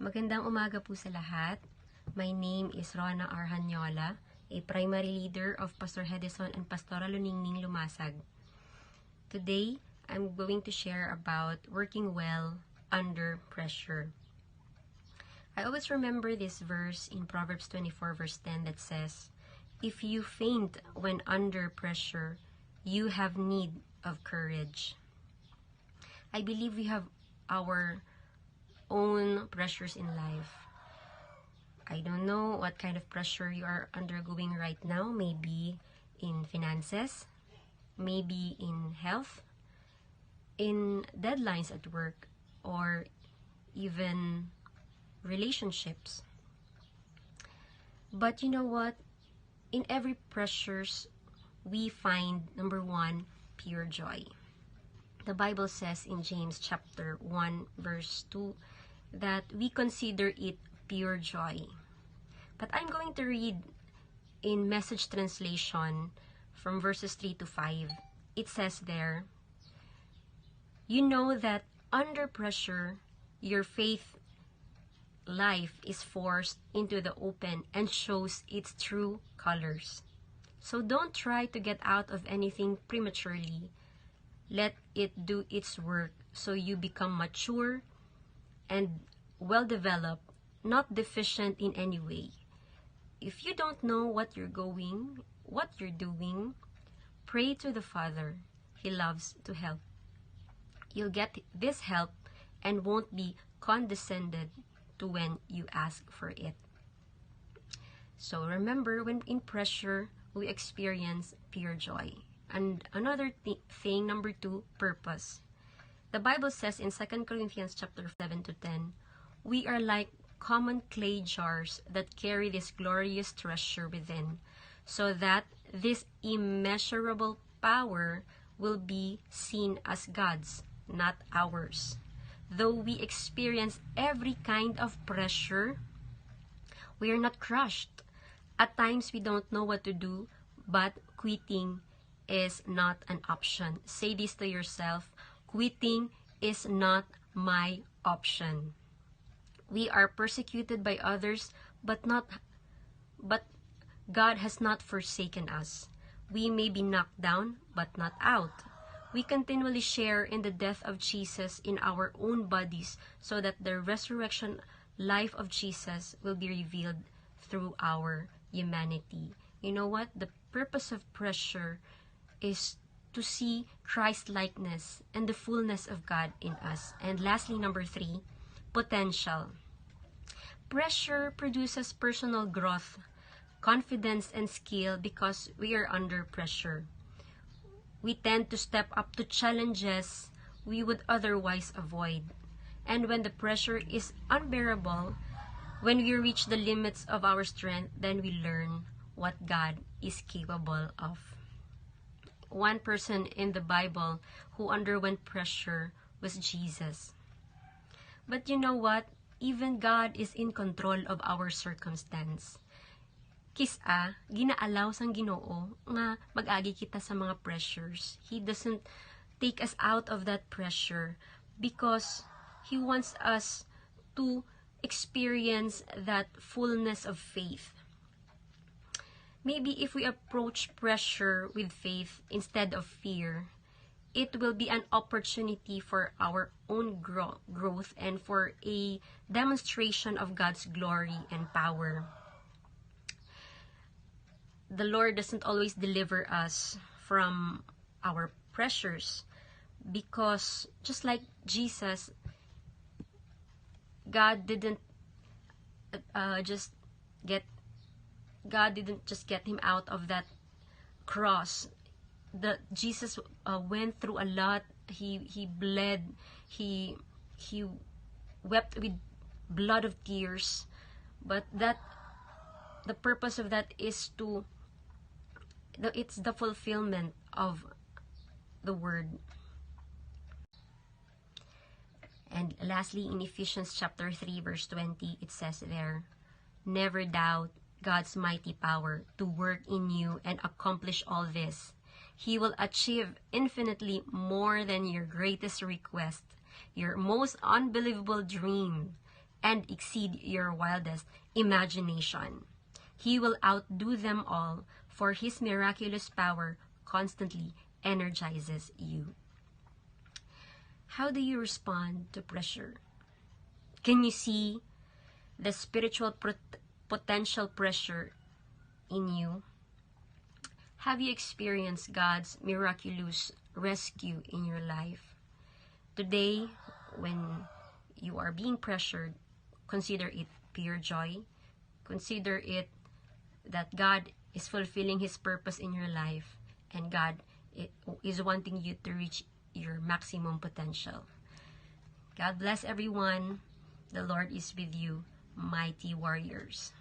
Magandang umaga po sa lahat. My name is Rona a primary leader of Pastor Hedison and Pastora Luningning Lumasag. Today, I'm going to share about working well under pressure. I always remember this verse in Proverbs 24 verse 10 that says, "If you faint when under pressure, you have need of courage." I believe we have our own pressures in life. I don't know what kind of pressure you are undergoing right now. Maybe in finances, maybe in health, in deadlines at work, or even relationships. But you know what? In every pressures, we find, number one, pure joy. The Bible says in James chapter 1 verse 2 that we consider it pure joy. But I'm going to read in Message translation from verses 3 to 5. It says there, "You know that under pressure, your faith life is forced into the open and shows its true colors. So don't try to get out of anything prematurely. Let it do its work so you become mature and well-developed, not deficient in any way. If you don't know what you're doing, pray to the Father. He loves to help. You'll get this help and won't be condescended to when you ask for it." So remember, when in pressure, we experience pure joy. And another thing, number 2, purpose. The Bible says in 2 Corinthians chapter 7 to 10, "We are like common clay jars that carry this glorious treasure within, so that this immeasurable power will be seen as God's, not ours. Though we experience every kind of pressure, we are not crushed. At times we don't know what to do, but quitting is not an option." Say this to yourself: quitting is not my option. We are persecuted by others, but God has not forsaken us. We may be knocked down, but not out. We continually share in the death of Jesus in our own bodies, so that the resurrection life of Jesus will be revealed through our humanity. You know what? The purpose of pressure is to see Christ-likeness and the fullness of God in us. And lastly, number 3, potential. Pressure produces personal growth, confidence, and skill because we are under pressure. We tend to step up to challenges we would otherwise avoid. And when the pressure is unbearable, when we reach the limits of our strength, then we learn what God is capable of. One person in the Bible who underwent pressure was Jesus. But you know what? Even God is in control of our circumstance. Kisa, ginaalaw sang Ginoo nga mag-agi kita sa mga pressures. He doesn't take us out of that pressure because He wants us to experience that fullness of faith. Maybe if we approach pressure with faith instead of fear, it will be an opportunity for our own growth and for a demonstration of God's glory and power. The Lord doesn't always deliver us from our pressures because just like Jesus, God didn't just get him out of that cross. Jesus went through a lot. He bled. He wept with blood of tears. But the purpose of that is it's the fulfillment of the word. And lastly, in Ephesians chapter 3 verse 20, it says there, "Never doubt God's mighty power to work in you and accomplish all this. He will achieve infinitely more than your greatest request, your most unbelievable dream, and exceed your wildest imagination. He will outdo them all, for his miraculous power constantly energizes you. How do you respond to pressure? Can you see the spiritual potential pressure in you? Have you experienced God's miraculous rescue in your life? Today, when you are being pressured, consider it pure joy. Consider it that God is fulfilling His purpose in your life, and God is wanting you to reach your maximum potential. God bless everyone. The Lord is with you, mighty warriors.